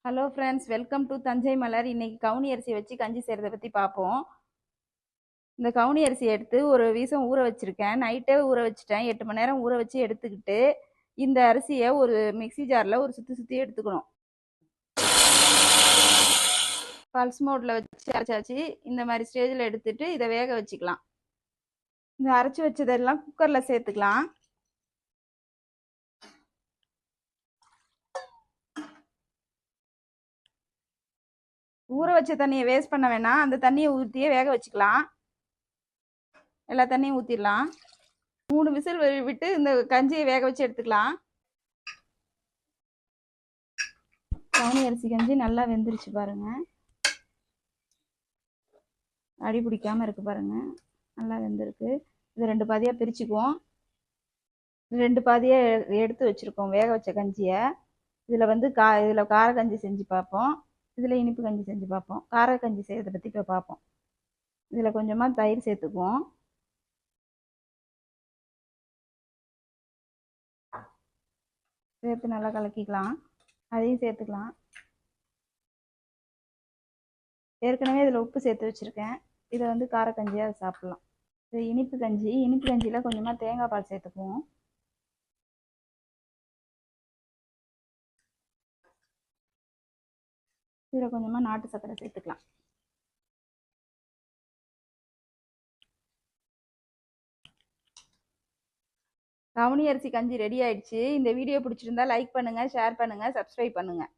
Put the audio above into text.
Hello friends, welcome to Thanjai Malar. இன்னைக்கு கவுனி அரிசியை வச்சு கஞ்சி செய்கிறத பற்றி பார்ப்போம். இந்த கவுனி அரிசியை எடுத்து ஒரு வீசம் ஊற வச்சுருக்கேன். நைட்டே ஊற வச்சுட்டேன். 8 மணி நேரம் ஊற வச்சு எடுத்துக்கிட்டு இந்த அரிசியை ஒரு மிக்சி ஜாரில் ஒரு சுற்றி எடுத்துக்கணும். பல்ஸ் மோட்டில் வச்சு அரைச்சாச்சு. இந்த மாதிரி ஸ்டேஜில் எடுத்துட்டு இதை வேக வச்சுக்கலாம். இந்த அரைச்சி வச்சதெல்லாம் குக்கரில் சேர்த்துக்கலாம். ஊற வச்ச தண்ணியை வேஸ்ட் பண்ண வேணாம். அந்த தண்ணியை ஊற்றியே வேக வச்சுக்கலாம். எல்லா தண்ணியும் ஊற்றிடலாம். 3 விசில் விட்டு இந்த கஞ்சியை வேக வச்சு எடுத்துக்கலாம். கவுனி அரிசி கஞ்சி நல்லா வெந்துருச்சு பாருங்க. அடி பிடிக்காம இருக்கு பாருங்க. நல்லா வெந்திருக்கு. இது 2 பாதியாக பிரிச்சுக்குவோம். 2 பாதியாக எடுத்து வச்சுருக்கோம் வேக வச்ச கஞ்சியை. இதில் வந்து இதில் கார கஞ்சி செஞ்சு பார்ப்போம். இதில் இனிப்பு கஞ்சி செஞ்சு பார்ப்போம். கார கஞ்சி செய்கிறத பற்றி இப்போ பார்ப்போம். இதில் கொஞ்சமாக தயிர் சேர்த்துக்குவோம். சேர்த்து நல்லா கலக்கிக்கலாம். அதையும் சேர்த்துக்கலாம். ஏற்கனவே இதில் உப்பு சேர்த்து வச்சுருக்கேன். இதை வந்து கார கஞ்சியாக சாப்பிட்லாம். இது இனிப்பு கஞ்சி. இனிப்பு கஞ்சியில் கொஞ்சமாக தேங்காய் பால் சேர்த்துக்குவோம். இதில் கொஞ்சமாக நாட்டு சர்க்கரை சேர்த்துக்கலாம். கவுனி அரிசி கஞ்சி ரெடி ஆயிடுச்சு. இந்த வீடியோ பிடிச்சிருந்தா லைக் பண்ணுங்கள், ஷேர் பண்ணுங்கள், சப்ஸ்கிரைப் பண்ணுங்கள்.